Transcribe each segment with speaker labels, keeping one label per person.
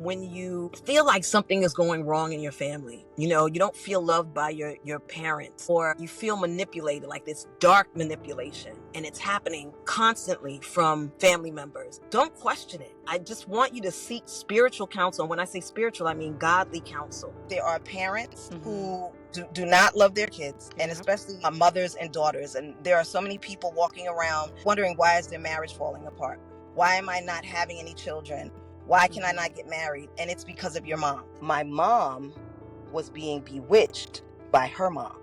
Speaker 1: when you feel like something is going wrong in your family. You know, you don't feel loved by your parents, or you feel manipulated, like this dark manipulation, and it's happening constantly from family members. Don't question it. I just want you to seek spiritual counsel. And when I say spiritual, I mean godly counsel. There are parents who do not love their kids, and especially mothers and daughters. And there are so many people walking around wondering, why is their marriage falling apart? Why am I not having any children? Why can I not get married? And it's because of your mom. My mom was being bewitched by her mom.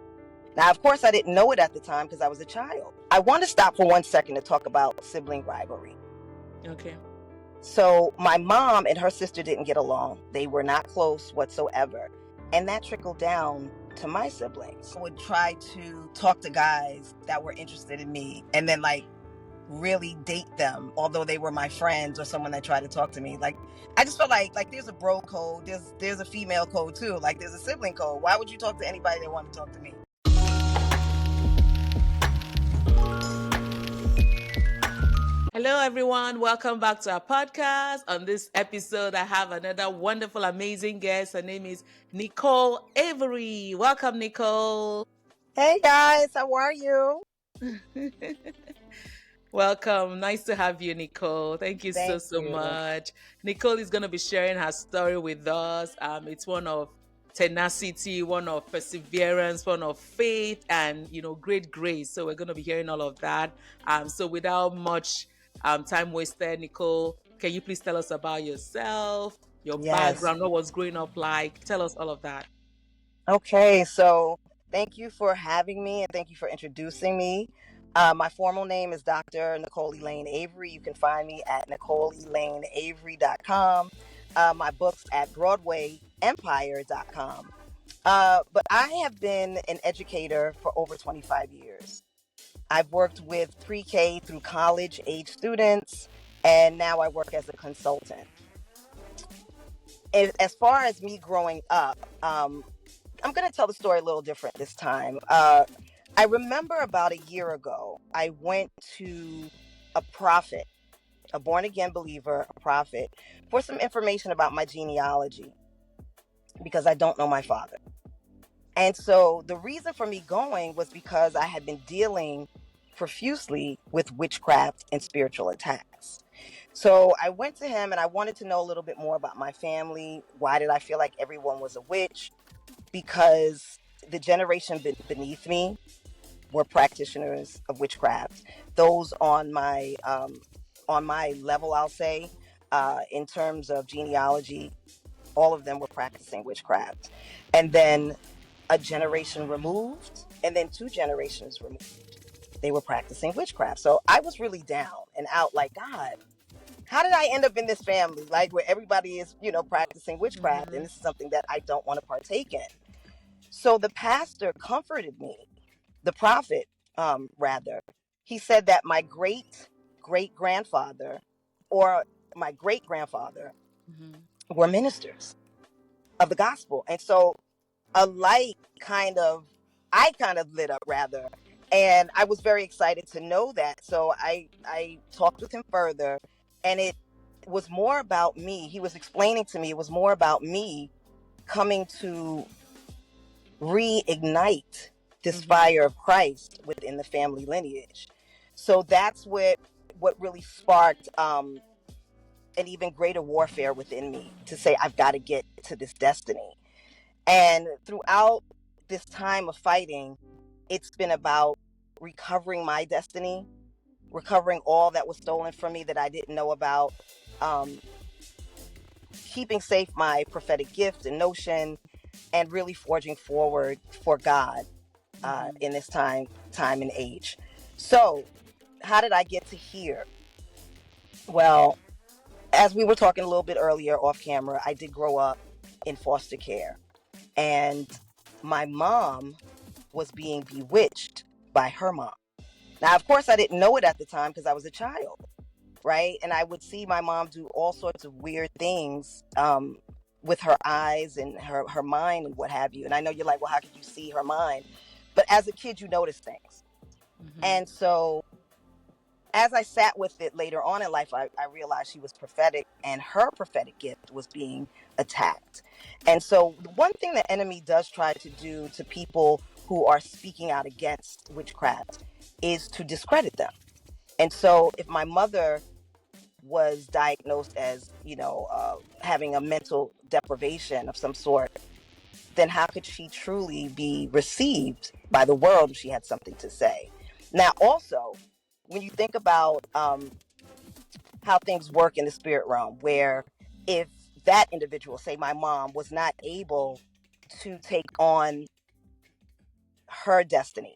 Speaker 1: Now, of course, I didn't know it at the time because I was a child. I want to stop for 1 second to talk about sibling rivalry.
Speaker 2: Okay.
Speaker 1: So my mom and her sister didn't get along. They were not close whatsoever. And that trickled down to my siblings. I would try to talk to guys that were interested in me and then really date them, although they were my friends or someone that tried to talk to me. I just felt like there's a bro code, there's a female code too, like there's a sibling code. Why would you talk to anybody that wanted to talk to me?
Speaker 2: Hello, everyone. Welcome back to our podcast. On this episode, I have another wonderful, amazing guest. Her name is Nicole Avery. Welcome, Nicole.
Speaker 1: Hey, guys. How are you?
Speaker 2: Welcome. Nice to have you, Nicole. Thank you so much. Nicole is going to be sharing her story with us. It's one of tenacity, one of perseverance, one of faith, and, great grace. So we're going to be hearing all of that. So without much time wasted, Nicole, can you please tell us about yourself, your background, what was growing up like? Tell us all of that.
Speaker 1: Okay, so thank you for having me and thank you for introducing me. My formal name is Dr. Nicole Elaine Avery. You can find me at NicoleElaineAvery.com. My books at BroadwayEmpire.com. But I have been an educator for over 25 years. I've worked with pre-K through college age students, and now I work as a consultant. And as far as me growing up, I'm going to tell the story a little different this time. I remember about a year ago, I went to a prophet, a born-again believer, a prophet, for some information about my genealogy, because I don't know my father. And so the reason for me going was because I had been dealing profusely with witchcraft and spiritual attacks. So I went to him and I wanted to know a little bit more about my family. Why did I feel like everyone was a witch? Because the generation beneath me were practitioners of witchcraft. Those on my level, I'll say, in terms of genealogy, all of them were practicing witchcraft. And then a generation removed, and then 2 generations removed, they were practicing witchcraft. So I was really down and out, like, God, how did I end up in this family, like where everybody is, practicing witchcraft, and this is something that I don't want to partake in. So the pastor comforted me, the prophet, rather. He said that my great-great-grandfather or my great-grandfather were ministers of the gospel. And so I kind of lit up, rather. And I was very excited to know that. So I talked with him further, and it was more about me. He was explaining to me, it was more about me coming to reignite this fire of Christ within the family lineage. So that's what really sparked an even greater warfare within me to say, I've got to get to this destiny. And throughout this time of fighting, it's been about recovering my destiny, recovering all that was stolen from me that I didn't know about, keeping safe my prophetic gift and notion, and really forging forward for God in this time and age. So how did I get to here? Well, as we were talking a little bit earlier off camera, I did grow up in foster care, and my mom was being bewitched by her mom. Now, of course, I didn't know it at the time because I was a child, right? And I would see my mom do all sorts of weird things with her eyes and her mind and what have you. And I know you're like, well, how could you see her mind? But as a kid, you notice things. And so as I sat with it later on in life, I realized she was prophetic, and her prophetic gift was being attacked. And so, the one thing the enemy does try to do to people who are speaking out against witchcraft is to discredit them. And so, if my mother was diagnosed as, having a mental deprivation of some sort, then how could she truly be received by the world if she had something to say? Now, also, when you think about how things work in the spirit realm, where if that individual, say my mom, was not able to take on her destiny,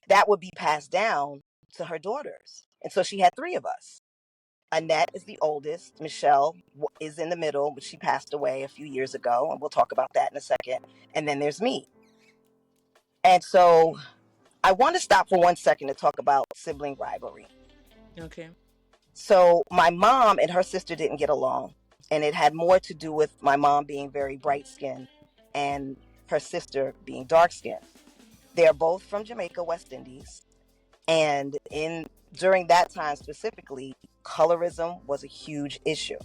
Speaker 1: that would be passed down to her daughters. And so she had three of us. Annette is the oldest. Michelle is in the middle, but she passed away a few years ago, and we'll talk about that in a second. And then there's me. And so I want to stop for 1 second to talk about sibling rivalry.
Speaker 2: Okay.
Speaker 1: So my mom and her sister didn't get along, and it had more to do with my mom being very bright skinned and her sister being dark skinned. They are both from Jamaica, West Indies, and in during that time specifically, colorism was a huge issue.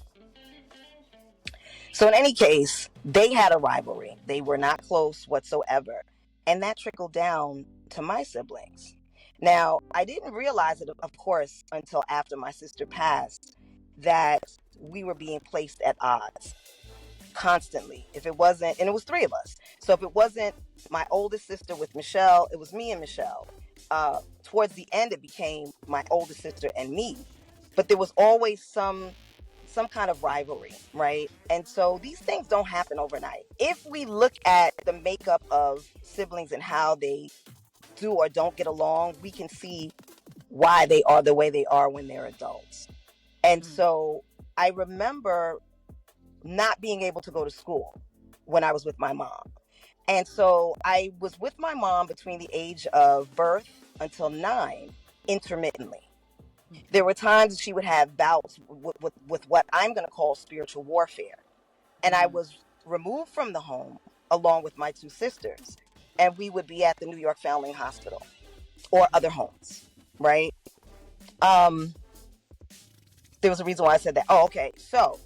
Speaker 1: So in any case, they had a rivalry. They were not close whatsoever, and that trickled down to my siblings. Now, I didn't realize it, of course, until after my sister passed, that we were being placed at odds constantly. If it wasn't, and it was three of us. So if it wasn't my oldest sister with Michelle, it was me and Michelle. Towards the end, it became my oldest sister and me. But there was always some kind of rivalry, right? And so these things don't happen overnight. If we look at the makeup of siblings and how they do or don't get along, we can see why they are the way they are when they're adults. And
Speaker 2: Mm.
Speaker 1: so I remember not being able to go to school when I was with my mom. And so I was with my mom between the age of birth until 9, intermittently. There were times she would have bouts with what I'm going to call spiritual warfare. And I
Speaker 2: Mm.
Speaker 1: was removed from the home along with my two sisters. And we would be at the New York Foundling Hospital or other homes, right? Um, there was a reason why I said that. Oh, okay. So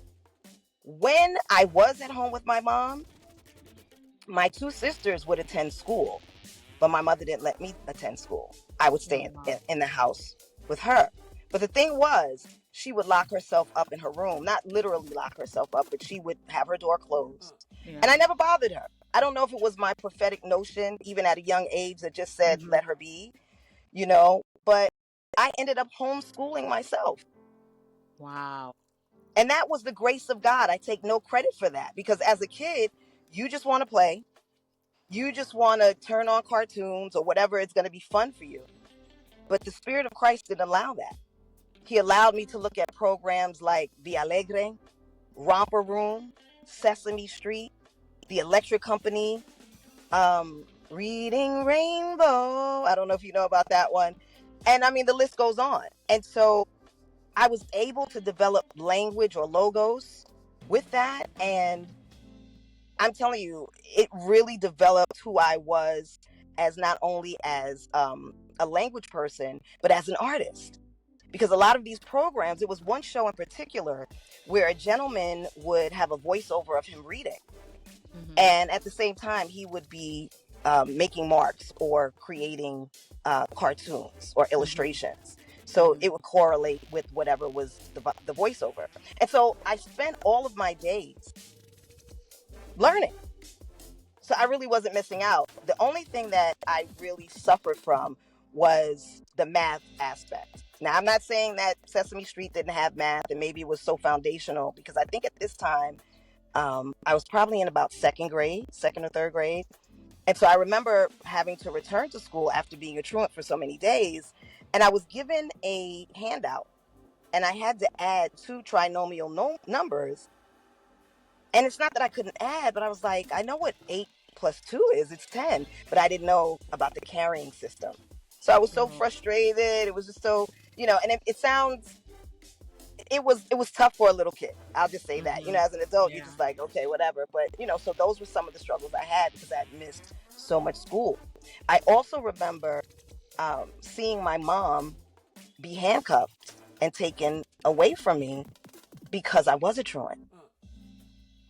Speaker 1: when I was at home with my mom, my two sisters would attend school, but my mother didn't let me attend school. I would stay
Speaker 2: Wow.
Speaker 1: in the house with her. But the thing was, she would lock herself up in her room, not literally lock herself up, but she would have her door closed.
Speaker 2: Yeah.
Speaker 1: And I never bothered her. I don't know if it was my prophetic notion, even at a young age, that just said,
Speaker 2: Mm-hmm.
Speaker 1: let her be, but I ended up homeschooling myself.
Speaker 2: Wow.
Speaker 1: And that was the grace of God. I take no credit for that because as a kid, you just want to play. You just want to turn on cartoons or whatever it's going to be fun for you. But the Spirit of Christ didn't allow that. He allowed me to look at programs like The Alegre, Romper Room, Sesame Street, The Electric Company, Reading Rainbow. I don't know if you know about that one. And I mean, the list goes on. And so I was able to develop language or logos with that. And I'm telling you, it really developed who I was as not only as a language person, but as an artist. Because a lot of these programs, it was one show in particular where a gentleman would have a voiceover of him reading.
Speaker 2: Mm-hmm.
Speaker 1: And at the same time, he would be making marks or creating cartoons or
Speaker 2: Mm-hmm.
Speaker 1: illustrations. So
Speaker 2: Mm-hmm.
Speaker 1: it would correlate with whatever was the voiceover. And so I spent all of my days learning. So I really wasn't missing out. The only thing that I really suffered from was the math aspect. Now, I'm not saying that Sesame Street didn't have math and maybe it was so foundational because I think at this time I was probably in about second grade, second or third grade. And so I remember having to return to school after being a truant for so many days. And I was given a handout and I had to add two trinomial numbers. And it's not that I couldn't add, but I was like, I know what 8 plus 2 is. It's 10. But I didn't know about the carrying system. So I was so
Speaker 2: Oh.
Speaker 1: frustrated. It was just so, and it sounds, it was tough for a little kid. I'll just say that.
Speaker 2: Mm-hmm.
Speaker 1: As an adult, you're
Speaker 2: Yeah.
Speaker 1: just like, okay, whatever. But, so those were some of the struggles I had because I had missed so much school. I also remember seeing my mom be handcuffed and taken away from me because I was a truant.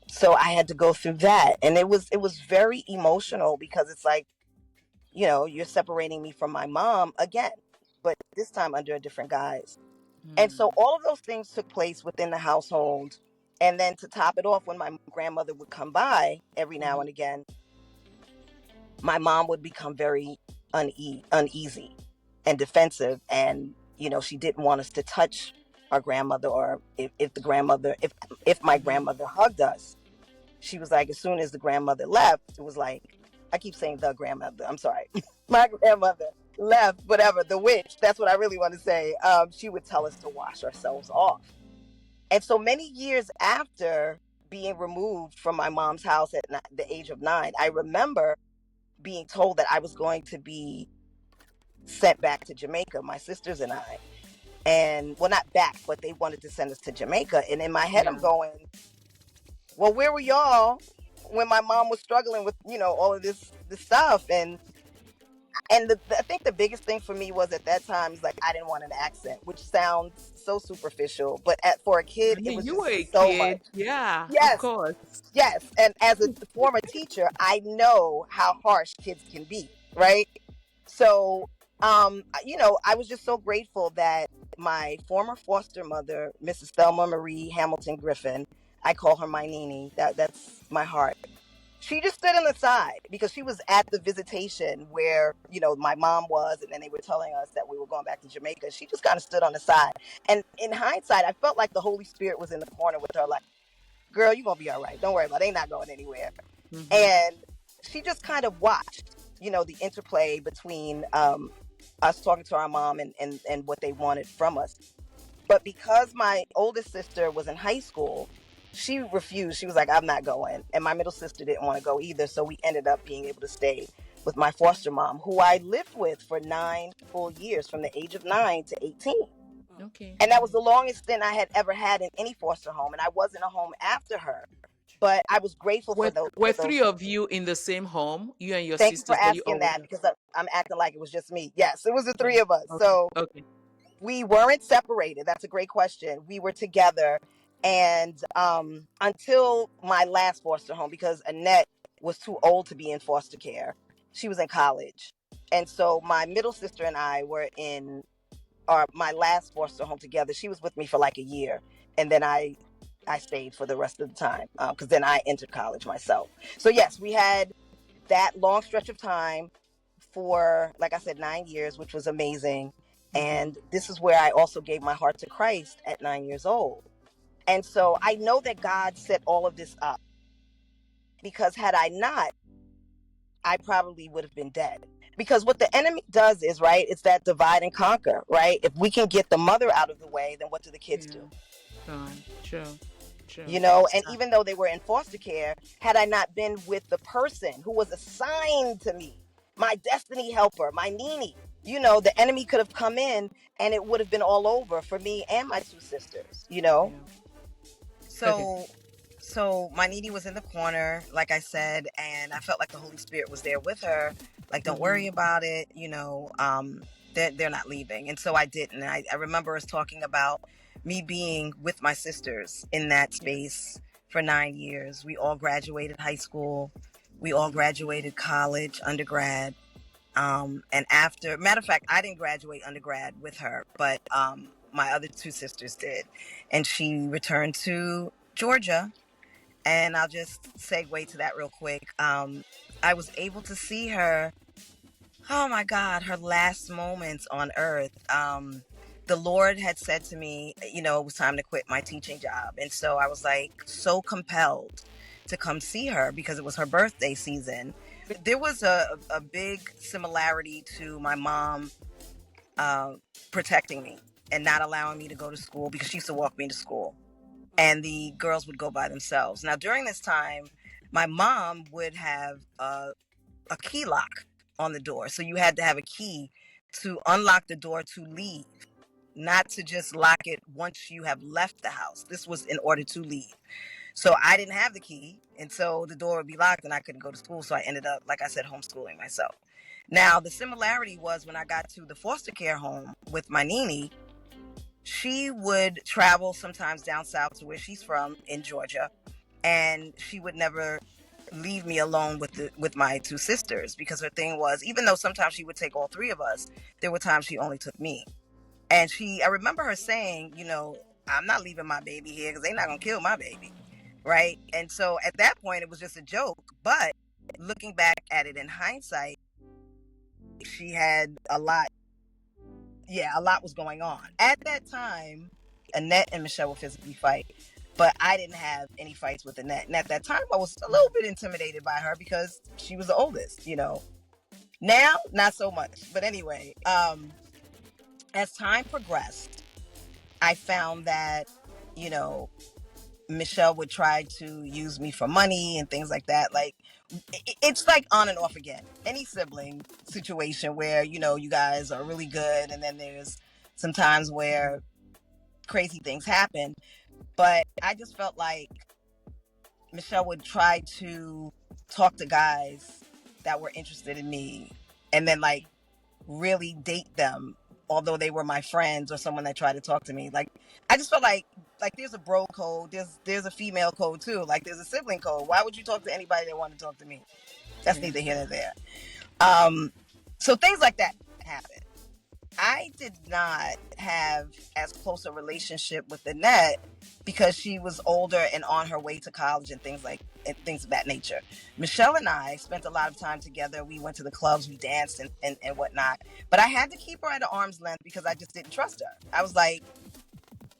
Speaker 1: So I had to go through that, and it was very emotional because it's like, you're separating me from my mom again, but this time under a different guise. And so
Speaker 2: Mm.
Speaker 1: all of those things took place within the household. And then to top it off, when my grandmother would come by every now
Speaker 2: Mhm.
Speaker 1: and again, my mom would become very uneasy and defensive. And, she didn't want us to touch our grandmother, or if my
Speaker 2: Mhm.
Speaker 1: grandmother hugged us, she was like, as soon as the grandmother left, it was like, I keep saying the grandmother, I'm sorry, my grandmother left, whatever, the witch, that's what I really want to say. She would tell us to wash ourselves off. And so many years after being removed from my mom's house at the age of 9, I remember being told that I was going to be sent back to Jamaica, my sisters and I. And well, not back, but they wanted to send us to Jamaica. And in my head, I'm
Speaker 2: Yeah.
Speaker 1: going, well, where were y'all when my mom was struggling with, all of this stuff? And I think the biggest thing for me was at that time is like I didn't want an accent, which sounds so superficial, but for a kid,
Speaker 2: I
Speaker 1: it
Speaker 2: mean,
Speaker 1: was
Speaker 2: you were a
Speaker 1: just so much.
Speaker 2: kid. Yeah, of
Speaker 1: Yes,
Speaker 2: course.
Speaker 1: yes. And as a former teacher, I know how harsh kids can be, right? So, I was just so grateful that my former foster mother, Mrs. Thelma Marie Hamilton Griffin, I call her my Nini. That's my heart. She just stood on the side because she was at the visitation where, my mom was, and then they were telling us that we were going back to Jamaica. She just kind of stood on the side. And in hindsight, I felt like the Holy Spirit was in the corner with her, like, girl, you're going to be all right. Don't worry about it. They're not going anywhere.
Speaker 2: Mhm.
Speaker 1: And she just kind of watched, the interplay between us talking to our mom and what they wanted from us. But because my oldest sister was in high school, she refused. She was like, I'm not going. And my middle sister didn't want to go either. So we ended up being able to stay with my foster mom, who I lived with for 9 full years from the age of 9 to 18.
Speaker 2: Okay.
Speaker 1: And that was the longest stint I had ever had in any foster home. And I wasn't a home after her. But I was grateful for those
Speaker 2: Were
Speaker 1: for
Speaker 2: three
Speaker 1: those.
Speaker 2: of you in the same home? You and your
Speaker 1: Thank you for
Speaker 2: sisters, but you
Speaker 1: asking
Speaker 2: all were
Speaker 1: that
Speaker 2: there.
Speaker 1: because I'm acting like it was just me. Yes, it was the
Speaker 2: Okay.
Speaker 1: three of us.
Speaker 2: Okay.
Speaker 1: So
Speaker 2: Okay.
Speaker 1: we weren't separated. That's a great question. We were together, and until my last foster home, because Annette was too old to be in foster care. She was in college, and so my middle sister and I were in my last foster home together. She was with me for like a year, and then I stayed for the rest of the time because then I entered college myself. So yes, we had that long stretch of time for, like I said, 9 years, which was amazing.
Speaker 2: Mhm.
Speaker 1: And this is where I also gave my heart to Christ at 9 years old. And so I know that God set all of this up because had I not, I probably would have been dead. Because what the enemy does is, right, it's that divide and conquer, right? If we can get the mother out of the way, then what do the kids
Speaker 2: Yeah.
Speaker 1: do?
Speaker 2: Fine. True. True.
Speaker 1: And even though they were in foster care, had I not been with the person who was assigned to me, my destiny helper, my Nini, the enemy could have come in and it would have been all over for me and my two sisters.
Speaker 2: Yeah. Okay.
Speaker 1: So my Nini was in the corner, like I said, and I felt like the Holy Spirit was there with her. Like, don't
Speaker 2: Mhm.
Speaker 1: worry about it. They're not leaving. And so I didn't. I remember us talking about me being with my sisters in that
Speaker 2: Yeah.
Speaker 1: space for 9 years. We all graduated high school. We all
Speaker 2: Mhm.
Speaker 1: graduated college, undergrad. And after, matter of fact, I didn't graduate undergrad with her, but my other two sisters did. And she returned to Georgia, and I'll just segue to that real quick. I was able to see her, oh my God, her last moments on earth. The Lord had said to me, it was time to quit my teaching job. And so I was like so compelled to come see her because it was her birthday season. There was a big similarity to my mom uh, protecting me and not allowing me to go to school because she used to walk me to school, and the girls would go by themselves. Now, during this time, my mom would have a key lock on the door. So you had to have a key to unlock the door to leave, not to just lock it once you have left the house. This was in order to leave. So I didn't have the key. And so the door would be locked and I couldn't go to school. So I ended up, like I said, homeschooling myself. Now, the similarity was when I got to the foster care home with my Nini, she would travel sometimes down south to where she's from in Georgia, and she would never leave me alone with my two sisters, because her thing was, even though sometimes she would take all three of us, there were times she only took me. And I remember her saying, I'm not leaving my baby here because they're not gonna kill my baby, right? And so at that point it was just a joke, but looking back at it in hindsight, she had a lot was going on at that time. Annette and Michelle would physically fight, but I didn't have any fights with Annette. And at that time, I was a little bit intimidated by her because she was the oldest, Now, not so much. But anyway, as time progressed, I found that, Michelle would try to use me for money and things like that. Like, it's like on and off again. Any sibling situation where, you guys are really good, and then there's some times where crazy things happen. But I just felt like Michelle would try to talk to guys that were interested in me, and then like really date them, although they were my friends or someone that tried to talk to me. Like, I just felt like there's a bro code, there's a female code too. Like, there's a sibling code. Why would you talk to anybody that wanted to talk to me? That's neither here nor there. So things like that happen. I did not have as close a relationship with Annette because she was older and on her way to college and things of that nature. Michelle and I spent a lot of time together. We went to the clubs, we danced and whatnot. But I had to keep her at an arm's length because I just didn't trust her. I was like,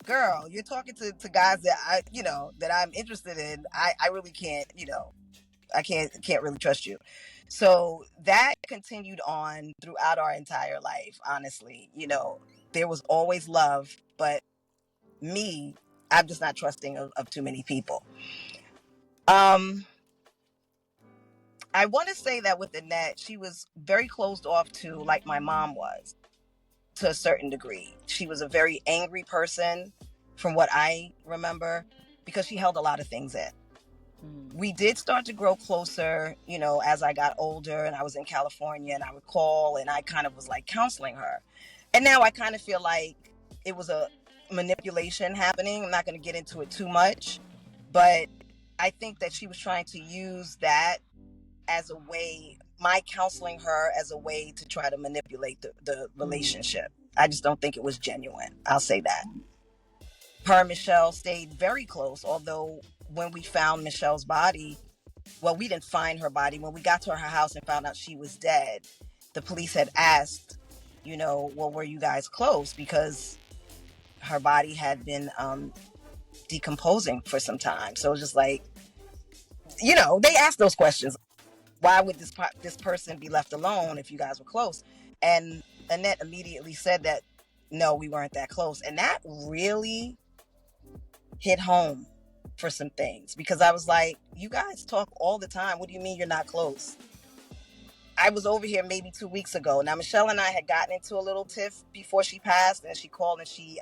Speaker 1: girl, you're talking to guys that that I'm interested in. I really can't, I can't really trust you. So that continued on throughout our entire life, honestly. There was always love, but me, I'm just not trusting of too many people. I want to say that with Annette, she was very closed off to, like my mom was, to a certain degree. She was a very angry person from what I remember, because she held a lot of things in. We did start to grow closer, as I got older and I was in California, and I would call and I kind of was like counseling her. And now I kind of feel like it was a manipulation happening. I'm not going to get into it too much, but I think that she was trying to use that as a way, my counseling her as a way to try to manipulate the relationship. I just don't think it was genuine. I'll say that. Her and Michelle stayed very close, although when we found Michelle's body, well, we didn't find her body. When we got to her house and found out she was dead, the police had asked, well, were you guys close? Because her body had been decomposing for some time. So it was just like, they asked those questions. Why would this person be left alone if you guys were close? And Annette immediately said that, no, we weren't that close. And that really hit home for some things, because I was like, you guys talk all the time. What do you mean you're not close? I was over here maybe 2 weeks ago. Now, Michelle and I had gotten into a little tiff before she passed, and she called and she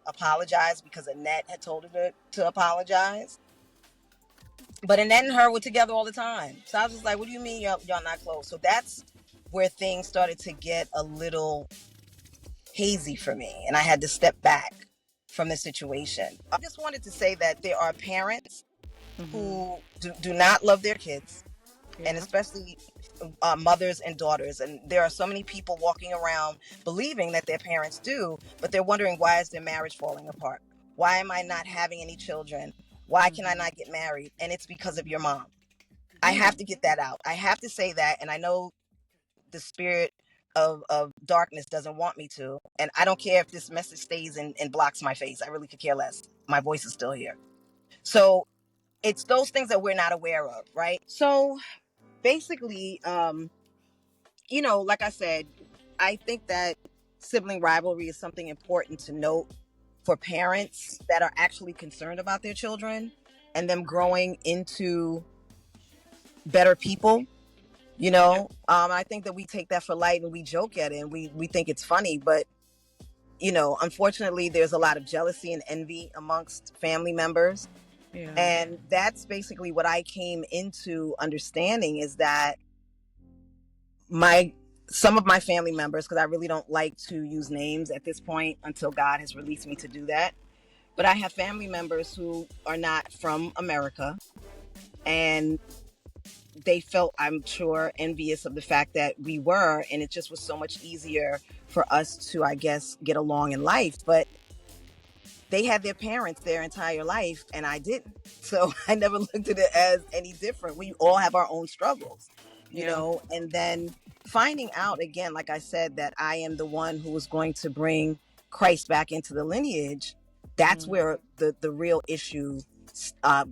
Speaker 1: apologized because Annette had told her to apologize. But Annette and her were together all the time. So I was just like, what do you mean y'all not close? So that's where things started to get a little hazy for me, and I had to step back from the situation. I just wanted to say that there are parents who do not love their kids, and especially mothers and daughters. And there are so many people walking around believing that their parents do, but they're wondering, why is their marriage falling apart? Why am I not having any children? Why can I not get married? And it's because of your mom. I have to get that out. I have to say that. And I know the spirit of darkness doesn't want me to. And I don't care if this message stays and blocks my face. I really could care less. My voice is still here. So it's those things that we're not aware of, right? So basically, like I said, I think that sibling rivalry is something important to note for parents that are actually concerned about their children and them growing into better people. I think that we take that for light and we joke at it and we think it's funny, but unfortunately there's a lot of jealousy and envy amongst family members. Yeah. And that's basically what I came into understanding, is that some of my family members, because I really don't like to use names at this point until God has released me to do that. But I have family members who are not from America, and they felt, I'm sure, envious of the fact that we were, and it just was so much easier for us to, I guess, get along in life. But they had their parents their entire life, and I didn't. So I never looked at it as any different. We all have our own struggles,
Speaker 2: Yeah.
Speaker 1: and then finding out again, like I said, that I am the one who was going to bring Christ back into the lineage. That's where the real issue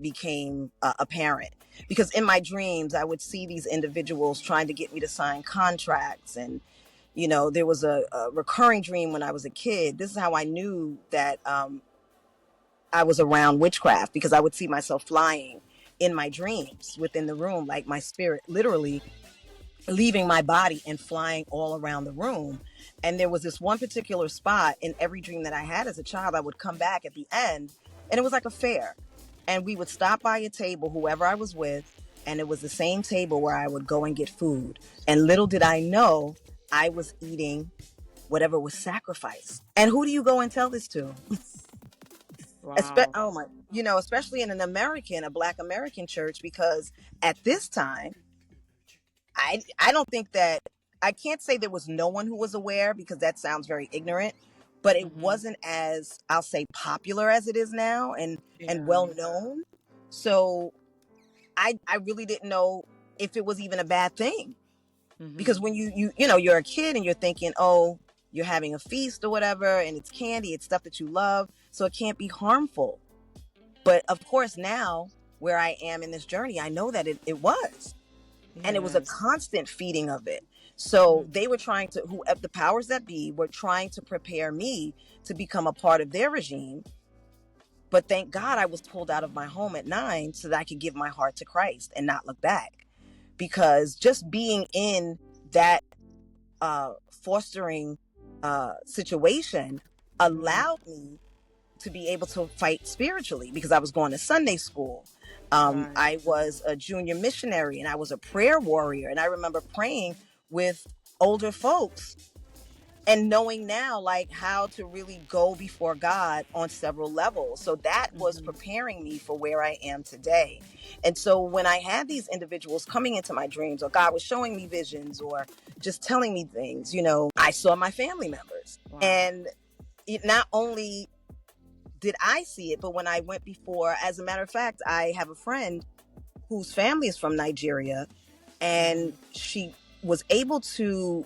Speaker 1: became apparent. Because in my dreams, I would see these individuals trying to get me to sign contracts. And, there was a recurring dream when I was a kid. This is how I knew that I was around witchcraft, because I would see myself flying in my dreams within the room, like my spirit literally leaving my body and flying all around the room. And there was this one particular spot in every dream that I had as a child. I would come back at the end, and it was like a fair. And we would stop by a table, whoever I was with, and it was the same table where I would go and get food. And little did I know, I was eating whatever was sacrificed. And who do you go and tell this to?
Speaker 2: Wow.
Speaker 1: Oh my, especially in a Black American church, because at this time, I don't think that, I can't say there was no one who was aware, because that sounds very ignorant, but it wasn't as, I'll say, popular as it is now, and well known. So I really didn't know if it was even a bad thing, because when you're a kid and you're thinking, oh, you're having a feast or whatever, and it's candy, it's stuff that you love, so it can't be harmful. But of course, now where I am in this journey, I know that it was. And it was a constant feeding of it. So they were trying to, the powers that be were trying to prepare me to become a part of their regime. But thank God I was pulled out of my home at 9 so that I could give my heart to Christ and not look back. Because just being in that fostering situation allowed me to be able to fight spiritually, because I was going to Sunday school. I was a junior missionary, and I was a prayer warrior. And I remember praying with older folks and knowing now, like, how to really go before God on several levels. So that was preparing me for where I am today. And so when I had these individuals coming into my dreams, or God was showing me visions, or just telling me things, I saw my family members. Wow. And it not only did I see it, but when I went before, as a matter of fact, I have a friend whose family is from Nigeria, and she was able to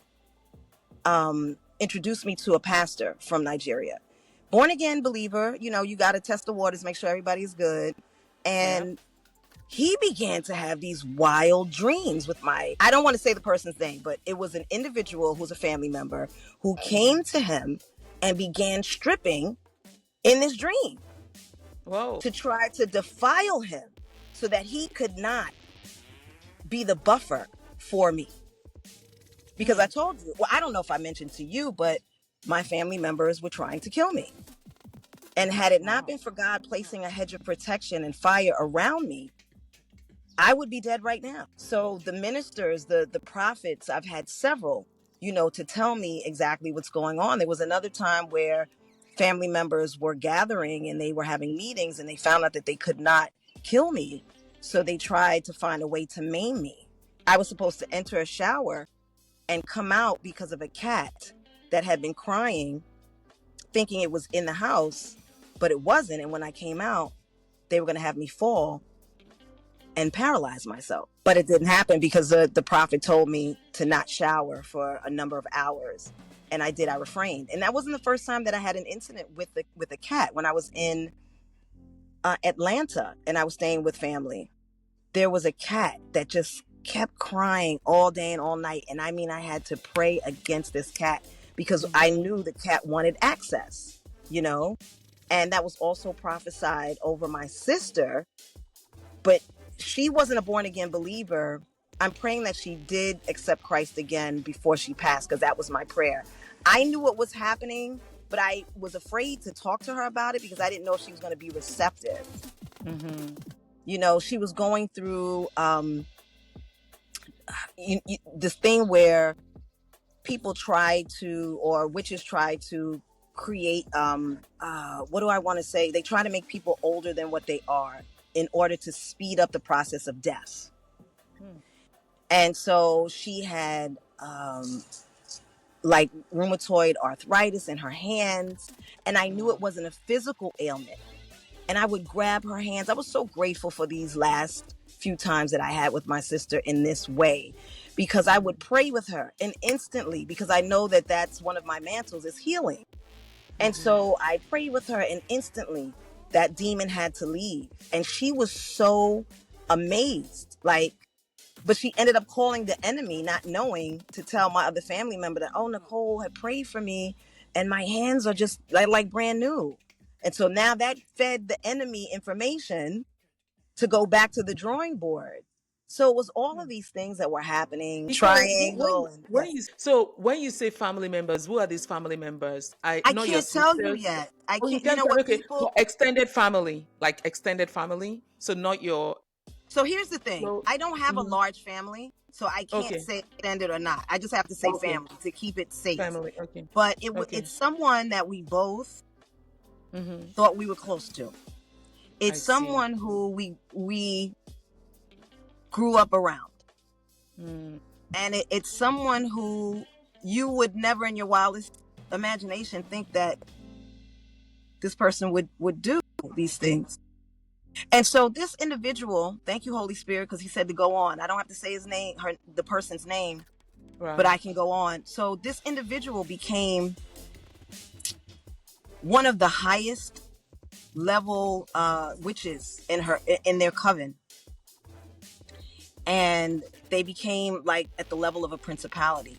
Speaker 1: introduce me to a pastor from Nigeria. Born again believer, you got to test the waters, make sure everybody's good. And he began to have these wild dreams with I don't want to say the person's name, but it was an individual who's a family member who came to him and began stripping in this dream. Whoa. To try to defile him so that he could not be the buffer for me. Because I told you, well, I don't know if I mentioned to you, but my family members were trying to kill me. And had it not been for God placing a hedge of protection and fire around me, I would be dead right now. So the ministers, the prophets, I've had several, to tell me exactly what's going on. There was another time where family members were gathering and they were having meetings, and they found out that they could not kill me. So they tried to find a way to maim me. I was supposed to enter a shower and come out because of a cat that had been crying, thinking it was in the house, but it wasn't. And when I came out, they were going to have me fall and paralyze myself. But it didn't happen, because the prophet told me to not shower for a number of hours. And I did. I refrained. And that wasn't the first time that I had an incident with a cat. When I was in Atlanta and I was staying with family, there was a cat that just kept crying all day and all night. And I mean, I had to pray against this cat, because I knew the cat wanted access, and that was also prophesied over my sister. But she wasn't a born again believer. I'm praying that she did accept Christ again before she passed, because that was my prayer. I knew what was happening, but I was afraid to talk to her about it, because I didn't know if she was going to be receptive. She was going through this thing where people try to, or witches try to create, what do I want to say? They try to make people older than what they are in order to speed up the process of death. And so she had like rheumatoid arthritis in her hands, and I knew it wasn't a physical ailment. And I would grab her hands. I was so grateful for these last few times that I had with my sister in this way, because I would pray with her, and instantly, because I know that that's one of my mantles, is healing. And so I prayed with her, and instantly that demon had to leave. And she was so amazed, like, but she ended up calling the enemy, not knowing, to tell my other family member that, oh, Nicole had prayed for me and my hands are just like brand new. And so now that fed the enemy information to go back to the drawing board. So it was all of these things that were happening,
Speaker 2: Nicole,
Speaker 1: triangle, and yes.
Speaker 2: when you say family members, who are these family members? I
Speaker 1: I
Speaker 2: know your
Speaker 1: can't tell you
Speaker 2: sisters.
Speaker 1: yet. I
Speaker 2: Oh, you
Speaker 1: can't, you
Speaker 2: can't
Speaker 1: know
Speaker 2: tell.
Speaker 1: what,
Speaker 2: Okay,
Speaker 1: people.
Speaker 2: but extended family, like extended family. So not your.
Speaker 1: So here's the thing.
Speaker 2: So,
Speaker 1: I don't have a
Speaker 2: mhm.
Speaker 1: large family, so I can't
Speaker 2: Okay,
Speaker 1: say extended or not. I just have to say
Speaker 2: okay,
Speaker 1: family to keep it safe.
Speaker 2: family. Okay,
Speaker 1: But
Speaker 2: okay.
Speaker 1: it's someone that we both
Speaker 2: Mm-hmm.
Speaker 1: thought we were close to.
Speaker 2: I
Speaker 1: It's
Speaker 2: see.
Speaker 1: someone who we grew up around.
Speaker 2: Mm,
Speaker 1: And it's someone who you would never in your wildest imagination think that this person would do these things. And so this individual, thank you, Holy Spirit, because he said to go on. I don't have to say his name, the person's name, but I
Speaker 2: right.
Speaker 1: can go on. So this individual became one of the highest level witches in their coven. And they became like at the level of a principality.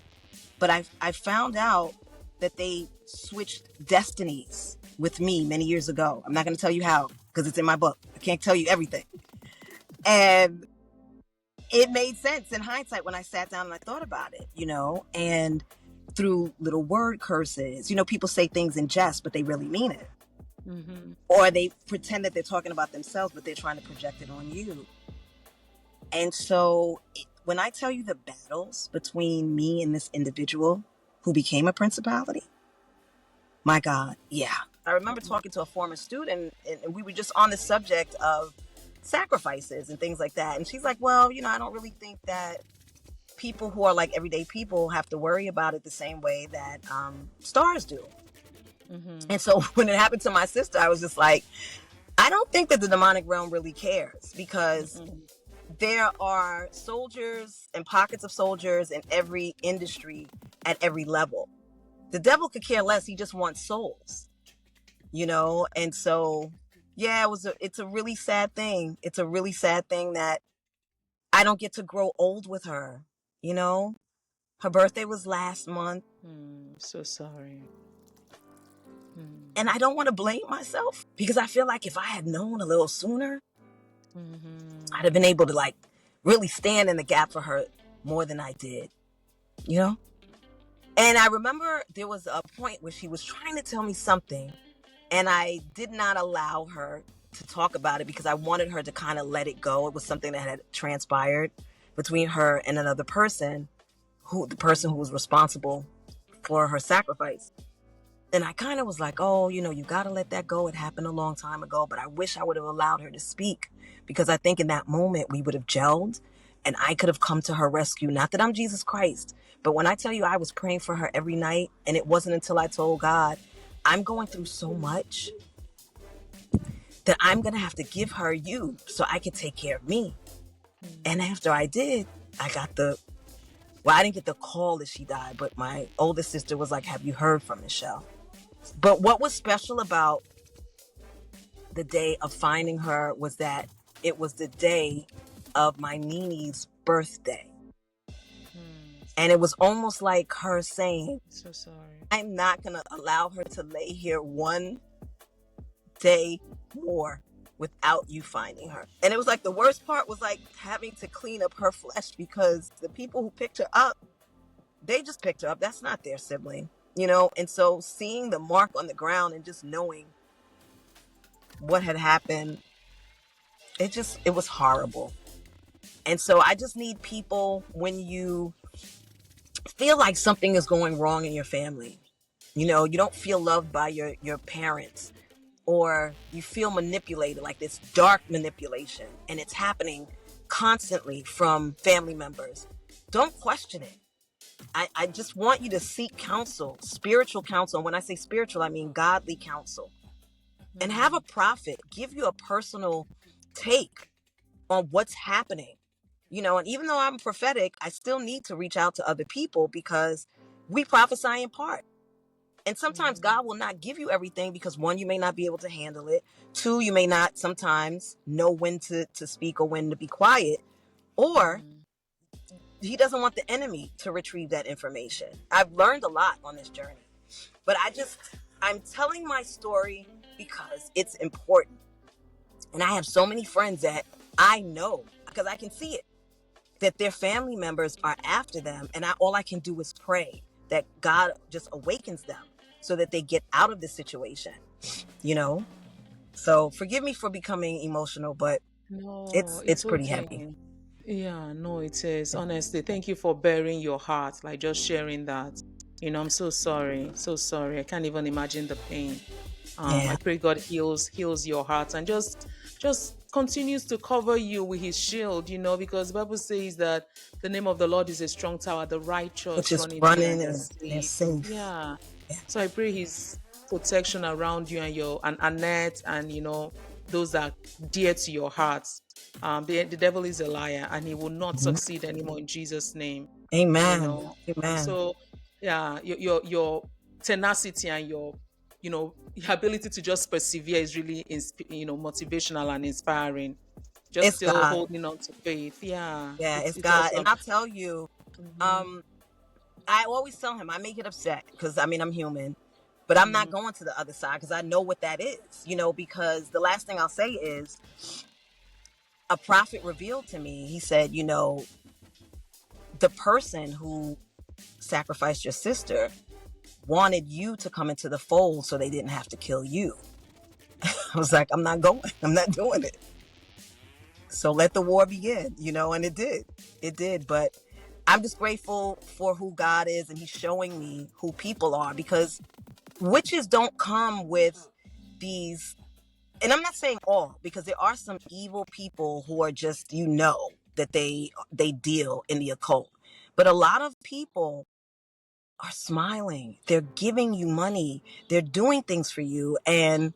Speaker 1: But I found out that they switched destinies with me many years ago. I'm not going to tell you how, because it's in my book. I can't tell you everything. And it made sense in hindsight when I sat down and I thought about it, and through little word curses, people say things in jest, but they really mean it.
Speaker 2: Mm-hmm.
Speaker 1: Or they pretend that they're talking about themselves, but they're trying to project it on you. And so when I tell you the battles between me and this individual who became a principality, my God, yeah. I remember talking to a former student, and we were just on the subject of sacrifices and things like that. And she's like, well, I don't really think that people who are like everyday people have to worry about it the same way that stars do.
Speaker 2: Mm-hmm.
Speaker 1: And so when it happened to my sister, I was just like, I don't think that the demonic realm really cares, because
Speaker 2: Mm-hmm.
Speaker 1: there are soldiers and pockets of soldiers in every industry at every level. The devil could care less. He just wants souls, And so, yeah, it's a really sad thing. It's a really sad thing that I don't get to grow old with her. Her birthday was last month,
Speaker 2: So sorry.
Speaker 1: and I don't want to blame myself, because I feel like if I had known a little sooner,
Speaker 2: Mm-hmm.
Speaker 1: I'd have been able to like really stand in the gap for her more than I did, you know? And I remember there was a point where she was trying to tell me something, and I did not allow her to talk about it because I wanted her to kind of let it go. It was something that had transpired between her and another person, the person who was responsible for her sacrifice. And I kind of was like, oh, you got to let that go. It happened a long time ago, but I wish I would have allowed her to speak, because I think in that moment we would have gelled and I could have come to her rescue. Not that I'm Jesus Christ, but when I tell you I was praying for her every night, and it wasn't until I told God, I'm going through so much that I'm going to have to give her you so I can take care of me. And after I did, I didn't get the call that she died, but my oldest sister was like, have you heard from Michelle? But what was special about the day of finding her was that it was the day of my Nini's birthday. And it was almost like her saying,
Speaker 2: So sorry.
Speaker 1: I'm not going to allow her to lay here one day more without you finding her. And it was like the worst part was like having to clean up her flesh, because the people who picked her up, they just picked her up. That's not their sibling, And so seeing the mark on the ground and just knowing what had happened, it was horrible. And so I just need people, when you feel like something is going wrong in your family, you know, you don't feel loved by your parents, or you feel manipulated, like this dark manipulation, and it's happening constantly from family members, don't question it. I just want you to seek counsel, spiritual counsel. And when I say spiritual, I mean godly counsel. And have a prophet give you a personal take on what's happening. You know, and even though I'm prophetic, I still need to reach out to other people, because we prophesy in part. And sometimes God will not give you everything, because one, you may not be able to handle it. Two, you may not sometimes know when to speak or when to be quiet. Or he doesn't want the enemy to retrieve that information. I've learned a lot on this journey, but I'm telling my story because it's important. And I have so many friends that I know, because I can see it, that their family members are after them. And all I can do is pray that God just awakens them so that they get out of this situation, you know? So forgive me for becoming emotional, but
Speaker 2: No,
Speaker 1: it's
Speaker 2: it's
Speaker 1: pretty heavy.
Speaker 2: okay. Yeah, no, it is. Honestly, thank you for bearing your heart, like just sharing that. I'm so sorry. So sorry. I can't even imagine the pain. I
Speaker 1: Yeah,
Speaker 2: pray God heals your heart and just continues to cover you with his shield, because the Bible says that the name of the Lord is a strong tower, the
Speaker 1: it's
Speaker 2: righteous run
Speaker 1: just
Speaker 2: into it and
Speaker 1: running
Speaker 2: they're
Speaker 1: and they're
Speaker 2: safe.
Speaker 1: safe.
Speaker 2: Yeah.
Speaker 1: Yeah,
Speaker 2: So I pray his protection around you and your and Annette and those that are dear to your hearts. The devil is a liar and he will not
Speaker 1: mhm.
Speaker 2: succeed anymore in Jesus' name. You
Speaker 1: Amen.
Speaker 2: know.
Speaker 1: Amen.
Speaker 2: So yeah, your tenacity and your ability to just persevere is really motivational and inspiring. Just
Speaker 1: It's
Speaker 2: still
Speaker 1: God.
Speaker 2: holding on to faith. Yeah,
Speaker 1: Yeah,
Speaker 2: it's
Speaker 1: it's
Speaker 2: it's
Speaker 1: God.
Speaker 2: awesome.
Speaker 1: And I'll tell you,
Speaker 2: Mhm.
Speaker 1: um, I always tell him I may get upset, because I mean, I'm human, but I'm not
Speaker 2: Mhm.
Speaker 1: going to the other side, because I know what that is, you know, because the last thing I'll say is, a prophet revealed to me, he said, you know, the person who sacrificed your sister wanted you to come into the fold so they didn't have to kill you. I was like, I'm not going, I'm not doing it. So let the war begin, you know, and it did. It did. But I'm just grateful for who God is, and he's showing me who people are, because witches don't come with these, and I'm not saying all, because there are some evil people who are just, you know, that they deal in the occult. But a lot of people are smiling. They're giving you money. They're doing things for you, and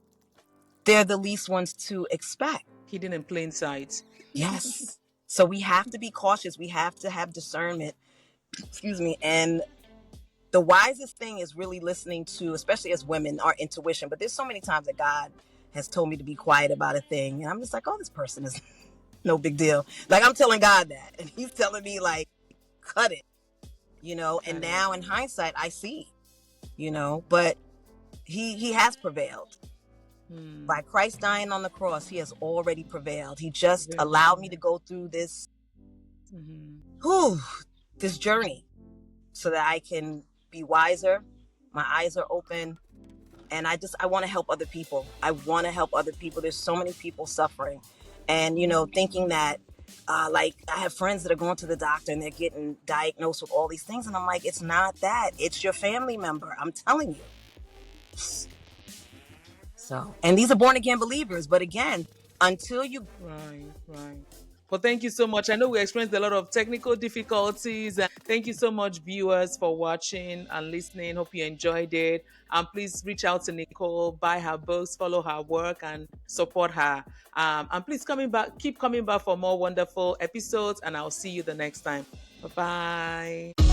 Speaker 1: they're the least ones to expect.
Speaker 2: Hidden in plain sight.
Speaker 1: Yes. So we have to be cautious. We have to have discernment. Excuse me. And the wisest thing is really listening to, especially as women, our intuition. But there's so many times that God has told me to be quiet about a thing. And I'm just like, oh, this person is no big deal. Like, I'm telling God that. And he's telling me, like, cut it, you know. And
Speaker 2: Got it.
Speaker 1: now in hindsight, I see, you know, but he has prevailed.
Speaker 2: Hmm.
Speaker 1: By Christ dying on the cross, he has already prevailed. He just
Speaker 2: Very
Speaker 1: allowed me
Speaker 2: true.
Speaker 1: to go through this,
Speaker 2: Mhm.
Speaker 1: whew, this journey, so that I can be wiser. My eyes are open, and I want to help other people. I want to help other people. There's so many people suffering, and you know, thinking that like, I have friends that are going to the doctor and they're getting diagnosed with all these things, and I'm like, it's not that. It's your family member. I'm telling you. So, and these are born again believers, but again, until you,
Speaker 2: Right, right. Well, thank you so much. I know we experienced a lot of technical difficulties. Thank you so much, viewers, for watching and listening. Hope you enjoyed it. And please reach out to Nicole, buy her books, follow her work, and support her. And please keep coming back for more wonderful episodes. And I'll see you the next time. Bye bye.